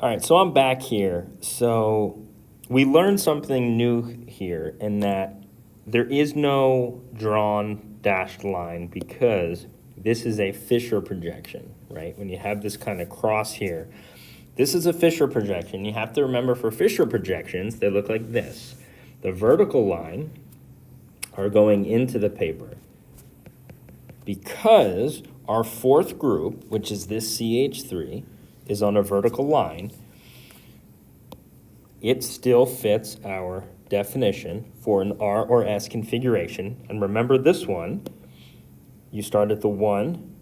All right, so I'm back here. So we learned something new here in that there is no drawn dashed line because this is a Fisher projection, right? When you have this kind of cross here, this is a Fisher projection. You have to remember for Fisher projections, they look like this. The vertical line are going into the paper because our fourth group, which is this CH3, is on a vertical line. It still fits our definition for an R or S configuration. And remember this one, you start at the 1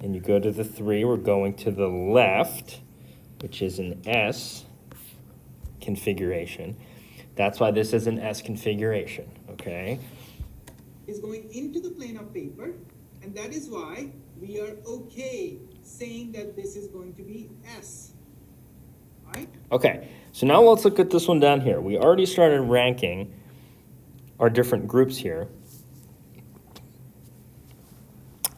and you go to the 3. We're going to the left, which is an S configuration. That's why this is an S configuration, okay? Is going into the plane of paper, and that is why we are okay saying that this is going to be S. Right? Okay, so now let's look at this one down here. We already started ranking our different groups here.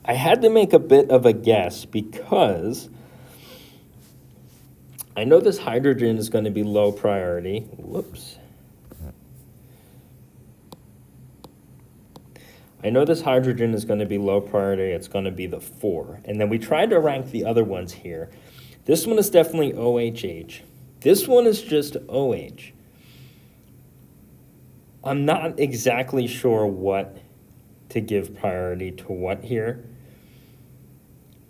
I had to make a bit of a guess because I know this hydrogen is going to be low priority. Whoops. I know this hydrogen is going to be low priority. It's going to be the 4. And then we tried to rank the other ones here. This one is definitely OHH. This one is just OH. I'm not exactly sure what to give priority to what here.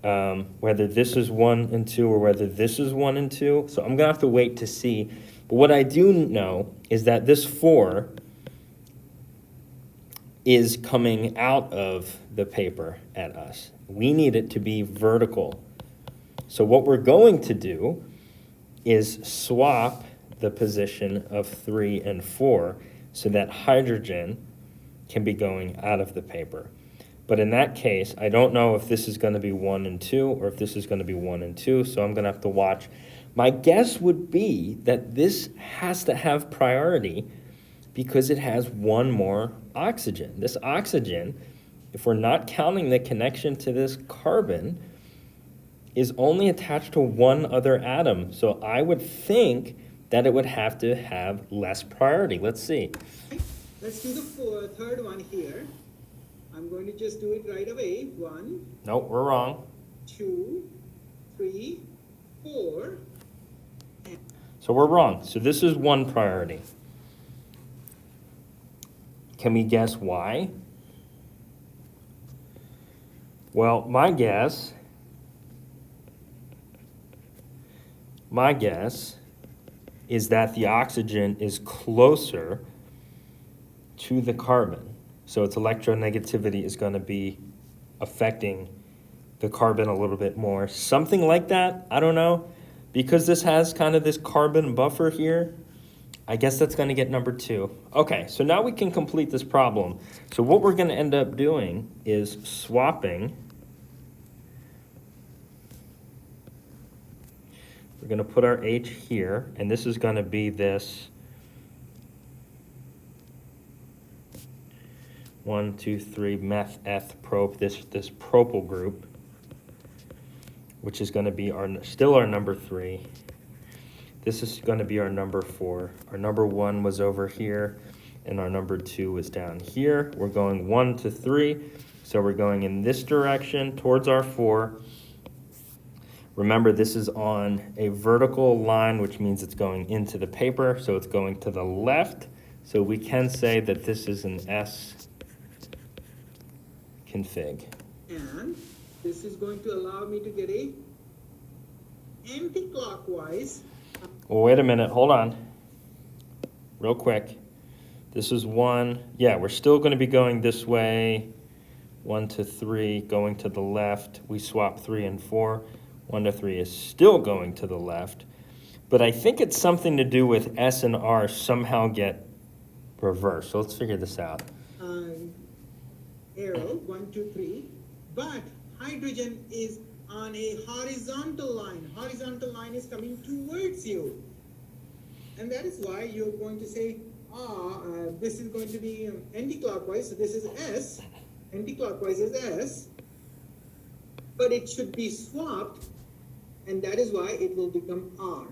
Whether this is 1 and 2 or whether this is 1 and 2. So I'm going to have to wait to see. But what I do know is that this 4 is coming out of the paper at us. We need it to be vertical. So what we're going to do is swap the position of 3 and 4 so that hydrogen can be going out of the paper. But in that case, I don't know if this is going to be 1 and 2 or if this is going to be 1 and 2, so I'm going to have to watch. My guess would be that this has to have priority because it has one more oxygen. This oxygen, if we're not counting the connection to this carbon, is only attached to one other atom. So I would think that it would have to have less priority. Let's see. Let's do the third one here. I'm going to just do it right away. 1. Nope, we're wrong. 2, 3, 4. So we're wrong. So this is 1 priority. Can we guess why? Well, my guess is that the oxygen is closer to the carbon. So its electronegativity is going to be affecting the carbon a little bit more. Something like that, I don't know. Because this has kind of this carbon buffer here, I guess that's going to get number 2. Okay, so now we can complete this problem. So what we're going to end up doing is swapping. We're going to put our H here, and this is going to be this 1, 2, 3 meth, eth, prop, this propyl group, which is going to be still our number 3. This is going to be our number 4. Our number 1 was over here, and our number 2 was down here. We're going 1 to 3, so we're going in this direction towards our 4. Remember, this is on a vertical line, which means it's going into the paper, so it's going to the left. So we can say that this is an S config. And this is going to allow me to get a anti-clockwise. Well, wait a minute. Hold on. Real quick. This is 1. Yeah, we're still going to be going this way. 1 to 3, going to the left. We swap 3 and 4. 1 to 3 is still going to the left. But I think it's something to do with S and R somehow get reversed. So let's figure this out. Arrow, 1, 2, 3. But hydrogen is on a horizontal line. Horizontal line is coming towards you. And that is why you're going to say, this is going to be anti-clockwise, so this is S. Anti-clockwise is S. But it should be swapped and that is why it will become R.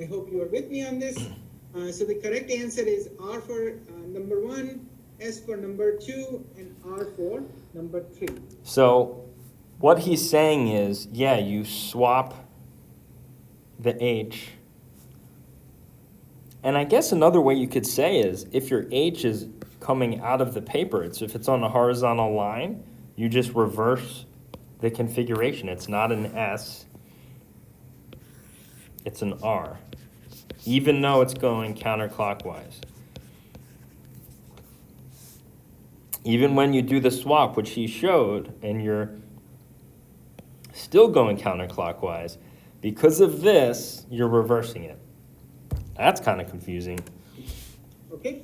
I hope you are with me on this. So the correct answer is R for number 1, S for number 2, and R for number 3. So what he's saying is, yeah, you swap the H. And I guess another way you could say is, if your H is coming out of the paper, if it's on a horizontal line, you just reverse the configuration. It's not an S, it's an R, even though it's going counterclockwise. Even when you do the swap, which he showed, and you're still going counterclockwise, because of this, you're reversing it. That's kind of confusing. Okay,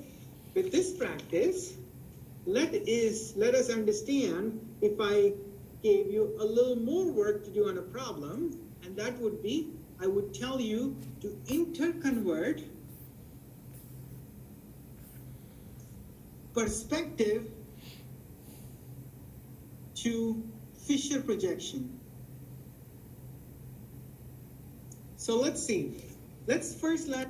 with this practice, let us understand if I gave you a little more work to do on a problem, and that would be, I would tell you to interconvert perspective to Fisher projection. So let's see. Let's first let